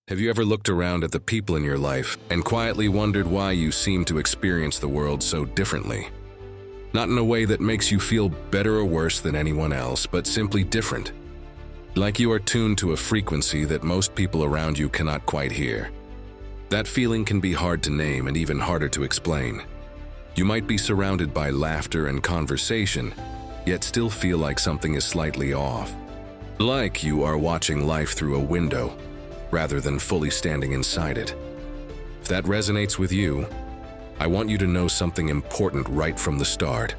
Have you ever looked around at the people in your life and quietly wondered why you seem to experience the world so differently? Not in a way that makes you feel better or worse than anyone else, but simply different. Like you are tuned to a frequency that most people around you cannot quite hear. That feeling can be hard to name and even harder to explain. You might be surrounded by laughter and conversation, yet still feel like something is slightly off. Like you are watching life through a window, rather than fully standing inside it. If that resonates with you, I want you to know something important right from the start.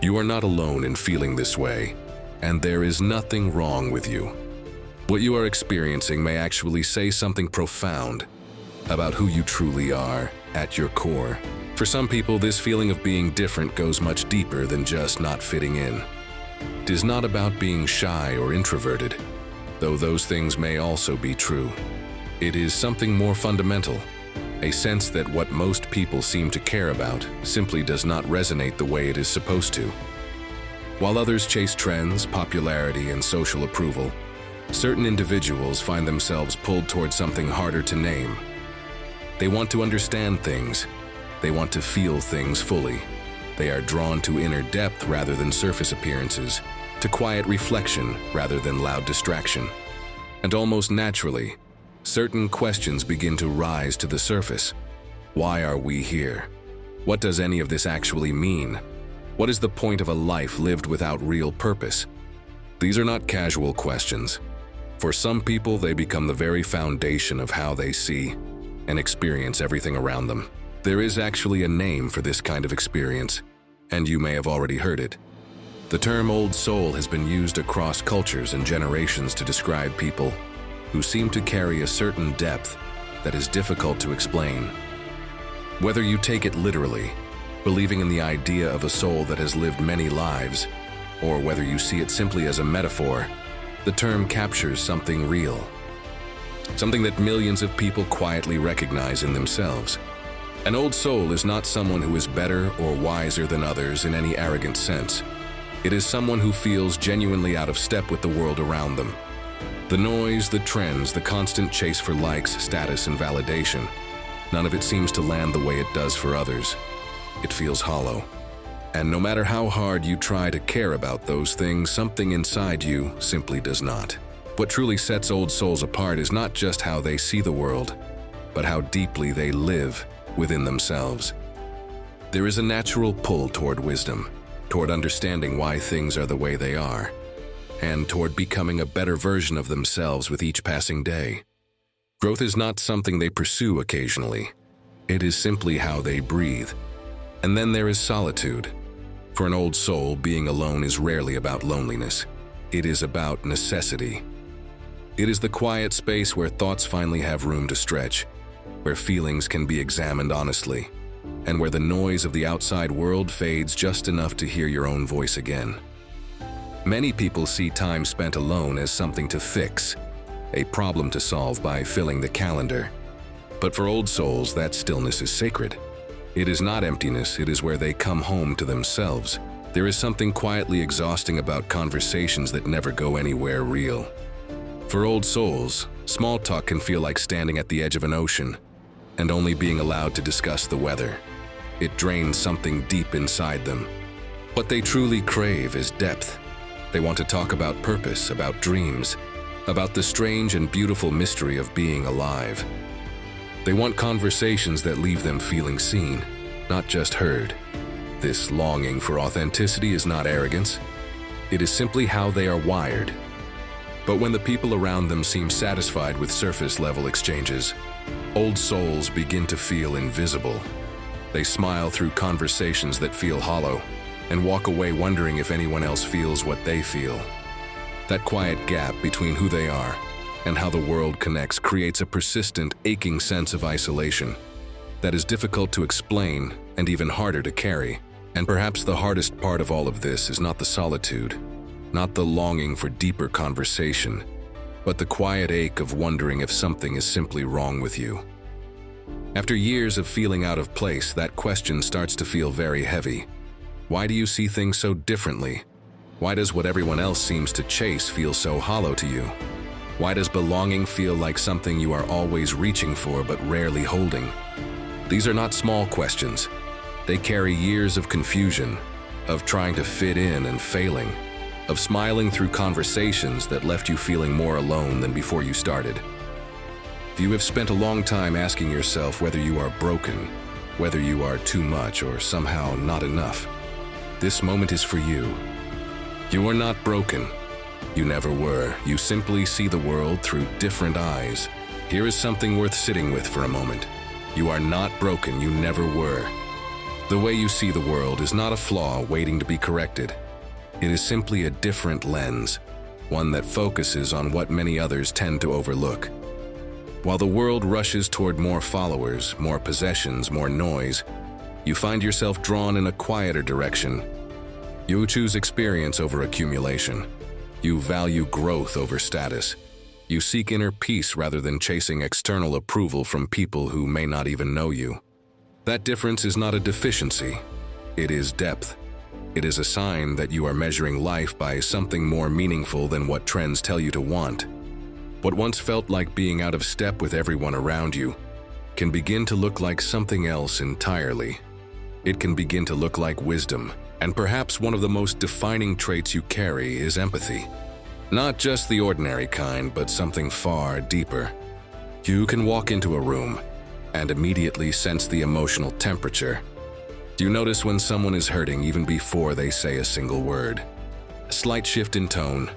You are not alone in feeling this way, and there is nothing wrong with you. What you are experiencing may actually say something profound about who you truly are at your core. For some people, this feeling of being different goes much deeper than just not fitting in. It is not about being shy or introverted, though those things may also be true. It is something more fundamental, a sense that what most people seem to care about simply does not resonate the way it is supposed to. While others chase trends, popularity, and social approval, certain individuals find themselves pulled toward something harder to name. They want to understand things. They want to feel things fully. They are drawn to inner depth rather than surface appearances, to quiet reflection rather than loud distraction. And almost naturally, certain questions begin to rise to the surface. Why are we here? What does any of this actually mean? What is the point of a life lived without real purpose? These are not casual questions. For some people, they become the very foundation of how they see and experience everything around them. There is actually a name for this kind of experience, and you may have already heard it. The term old soul has been used across cultures and generations to describe people who seem to carry a certain depth that is difficult to explain. Whether you take it literally, believing in the idea of a soul that has lived many lives, or whether you see it simply as a metaphor, the term captures something real. Something that millions of people quietly recognize in themselves. An old soul is not someone who is better or wiser than others in any arrogant sense. It is someone who feels genuinely out of step with the world around them. The noise, the trends, the constant chase for likes, status, and validation, none of it seems to land the way it does for others. It feels hollow. And no matter how hard you try to care about those things, something inside you simply does not. What truly sets old souls apart is not just how they see the world, but how deeply they live within themselves. There is a natural pull toward wisdom, toward understanding why things are the way they are, and toward becoming a better version of themselves with each passing day. Growth is not something they pursue occasionally. It is simply how they breathe. And then there is solitude. For an old soul, being alone is rarely about loneliness. It is about necessity. It is the quiet space where thoughts finally have room to stretch, where feelings can be examined honestly, and where the noise of the outside world fades just enough to hear your own voice again. Many people see time spent alone as something to fix, a problem to solve by filling the calendar. But for old souls, that stillness is sacred. It is not emptiness, it is where they come home to themselves. There is something quietly exhausting about conversations that never go anywhere real. For old souls, small talk can feel like standing at the edge of an ocean and only being allowed to discuss the weather. It drains something deep inside them. What they truly crave is depth. They want to talk about purpose, about dreams, about the strange and beautiful mystery of being alive. They want conversations that leave them feeling seen, not just heard. This longing for authenticity is not arrogance. It is simply how they are wired. But when the people around them seem satisfied with surface-level exchanges, old souls begin to feel invisible. They smile through conversations that feel hollow and walk away wondering if anyone else feels what they feel. That quiet gap between who they are and how the world connects creates a persistent, aching sense of isolation that is difficult to explain and even harder to carry. And perhaps the hardest part of all of this is not the solitude, not the longing for deeper conversation, but the quiet ache of wondering if something is simply wrong with you. After years of feeling out of place, that question starts to feel very heavy. Why do you see things so differently? Why does what everyone else seems to chase feel so hollow to you? Why does belonging feel like something you are always reaching for but rarely holding? These are not small questions. They carry years of confusion, of trying to fit in and failing, of smiling through conversations that left you feeling more alone than before you started. If you have spent a long time asking yourself whether you are broken, whether you are too much or somehow not enough, this moment is for you. You are not broken. You never were. You simply see the world through different eyes. Here is something worth sitting with for a moment. You are not broken. You never were. The way you see the world is not a flaw waiting to be corrected. It is simply a different lens, one that focuses on what many others tend to overlook. While the world rushes toward more followers, more possessions, more noise, you find yourself drawn in a quieter direction. You choose experience over accumulation. You value growth over status. You seek inner peace rather than chasing external approval from people who may not even know you. That difference is not a deficiency. It is depth. It is a sign that you are measuring life by something more meaningful than what trends tell you to want. What once felt like being out of step with everyone around you can begin to look like something else entirely. It can begin to look like wisdom, and perhaps one of the most defining traits you carry is empathy. Not just the ordinary kind, but something far deeper. You can walk into a room and immediately sense the emotional temperature. You notice when someone is hurting even before they say a single word. A slight shift in tone,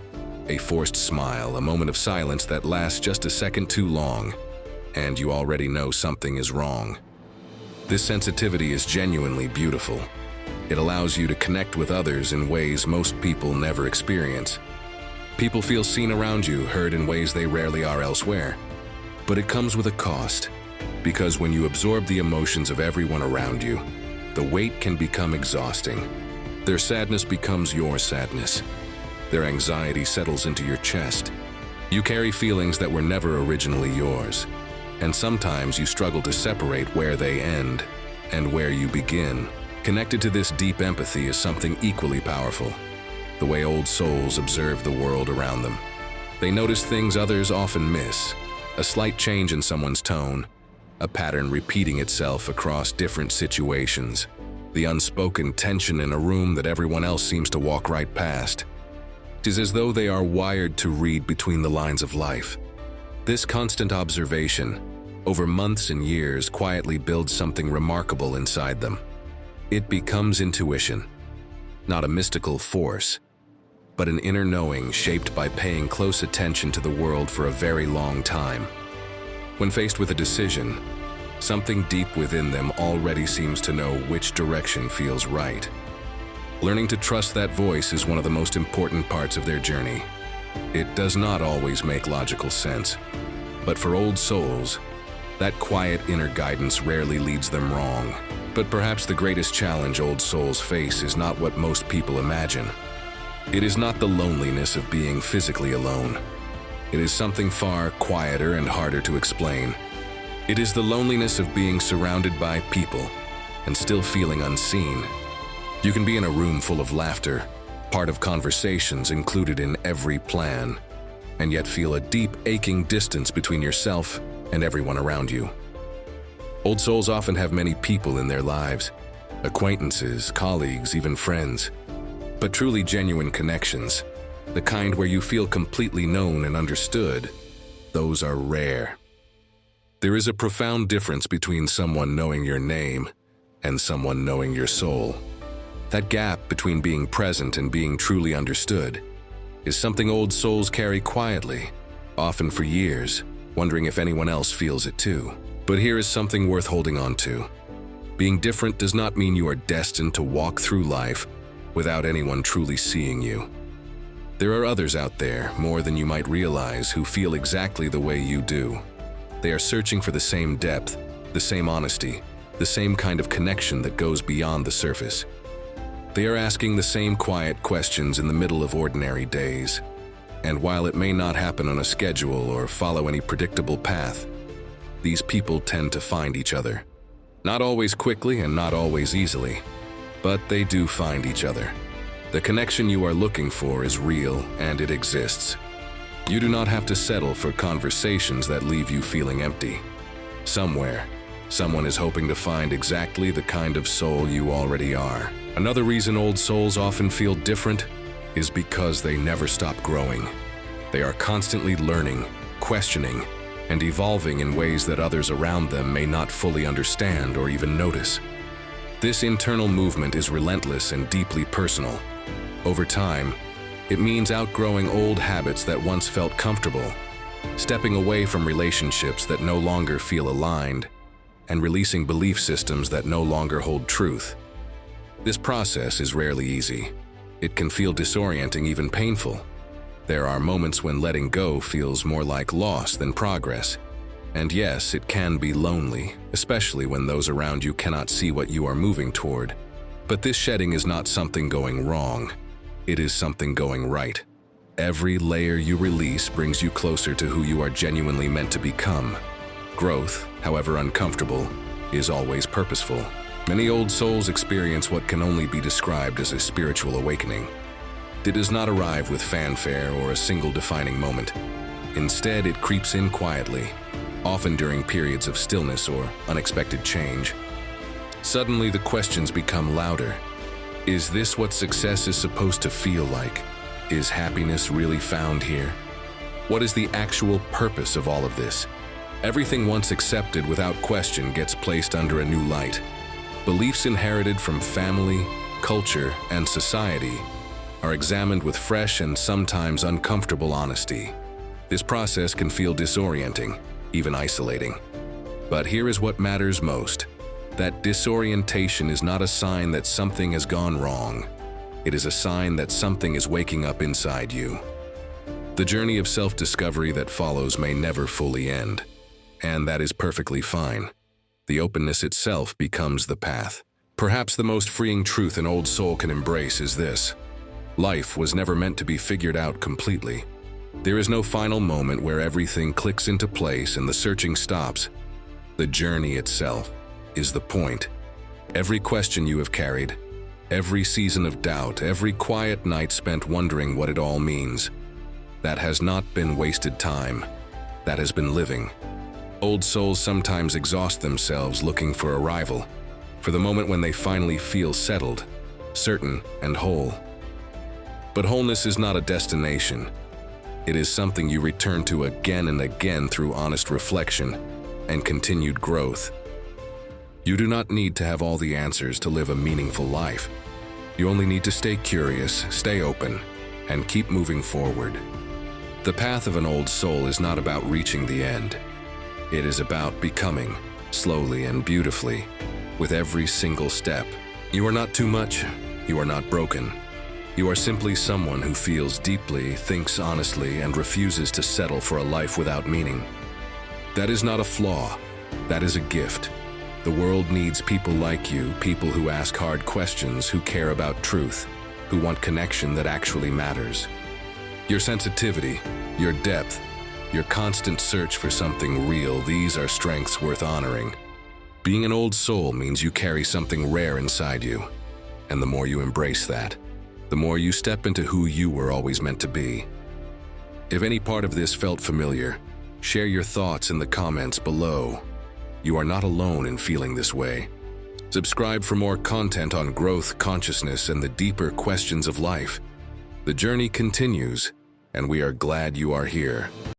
a forced smile, a moment of silence that lasts just a second too long, and you already know something is wrong. This sensitivity is genuinely beautiful. It allows you to connect with others in ways most people never experience. People feel seen around you, heard in ways they rarely are elsewhere. But it comes with a cost, because when you absorb the emotions of everyone around you, the weight can become exhausting. Their sadness becomes your sadness. Their anxiety settles into your chest. You carry feelings that were never originally yours, and sometimes you struggle to separate where they end and where you begin. Connected to this deep empathy is something equally powerful: the way old souls observe the world around them. They notice things others often miss: a slight change in someone's tone, a pattern repeating itself across different situations, the unspoken tension in a room that everyone else seems to walk right past. It is as though they are wired to read between the lines of life. This constant observation, over months and years, quietly builds something remarkable inside them. It becomes intuition, not a mystical force, but an inner knowing shaped by paying close attention to the world for a very long time. When faced with a decision, something deep within them already seems to know which direction feels right. Learning to trust that voice is one of the most important parts of their journey. It does not always make logical sense, but for old souls, that quiet inner guidance rarely leads them wrong. But perhaps the greatest challenge old souls face is not what most people imagine. It is not the loneliness of being physically alone. It is something far quieter and harder to explain. It is the loneliness of being surrounded by people and still feeling unseen. You can be in a room full of laughter, part of conversations included in every plan, and yet feel a deep, aching distance between yourself and everyone around you. Old souls often have many people in their lives, acquaintances, colleagues, even friends. But truly genuine connections, the kind where you feel completely known and understood, those are rare. There is a profound difference between someone knowing your name and someone knowing your soul. That gap between being present and being truly understood is something old souls carry quietly, often for years, wondering if anyone else feels it too. But here is something worth holding on to. Being different does not mean you are destined to walk through life without anyone truly seeing you. There are others out there, more than you might realize, who feel exactly the way you do. They are searching for the same depth, the same honesty, the same kind of connection that goes beyond the surface. They are asking the same quiet questions in the middle of ordinary days. And while it may not happen on a schedule or follow any predictable path, these people tend to find each other. Not always quickly and not always easily, but they do find each other. The connection you are looking for is real and it exists. You do not have to settle for conversations that leave you feeling empty. Somewhere, someone is hoping to find exactly the kind of soul you already are. Another reason old souls often feel different is because they never stop growing. They are constantly learning, questioning, and evolving in ways that others around them may not fully understand or even notice. This internal movement is relentless and deeply personal. Over time, it means outgrowing old habits that once felt comfortable, stepping away from relationships that no longer feel aligned, and releasing belief systems that no longer hold truth. This process is rarely easy. It can feel disorienting, even painful. There are moments when letting go feels more like loss than progress. And yes, it can be lonely, especially when those around you cannot see what you are moving toward. But this shedding is not something going wrong. It is something going right. Every layer you release brings you closer to who you are genuinely meant to become. Growth, however uncomfortable, is always purposeful. Many old souls experience what can only be described as a spiritual awakening. It does not arrive with fanfare or a single defining moment. Instead, it creeps in quietly, often during periods of stillness or unexpected change. Suddenly, the questions become louder. Is this what success is supposed to feel like? Is happiness really found here? What is the actual purpose of all of this? Everything once accepted without question gets placed under a new light. Beliefs inherited from family, culture, and society are examined with fresh and sometimes uncomfortable honesty. This process can feel disorienting, even isolating. But here is what matters most. That disorientation is not a sign that something has gone wrong. It is a sign that something is waking up inside you. The journey of self-discovery that follows may never fully end, and that is perfectly fine. The openness itself becomes the path. Perhaps the most freeing truth an old soul can embrace is this: life was never meant to be figured out completely. There is no final moment where everything clicks into place and the searching stops. The journey itself is the point. Every question you have carried, every season of doubt, every quiet night spent wondering what it all means, that has not been wasted time. That has been living. Old souls sometimes exhaust themselves looking for arrival, for the moment when they finally feel settled, certain, and whole. But wholeness is not a destination. It is something you return to again and again through honest reflection and continued growth. You do not need to have all the answers to live a meaningful life. You only need to stay curious, stay open, and keep moving forward. The path of an old soul is not about reaching the end. It is about becoming, slowly and beautifully, with every single step. You are not too much. You are not broken. You are simply someone who feels deeply, thinks honestly, and refuses to settle for a life without meaning. That is not a flaw. That is a gift. The world needs people like you, people who ask hard questions, who care about truth, who want connection that actually matters. Your sensitivity, your depth, your constant search for something real, these are strengths worth honoring. Being an old soul means you carry something rare inside you, and the more you embrace that, the more you step into who you were always meant to be. If any part of this felt familiar, share your thoughts in the comments below. You are not alone in feeling this way. Subscribe for more content on growth, consciousness, and the deeper questions of life. The journey continues, and we are glad you are here.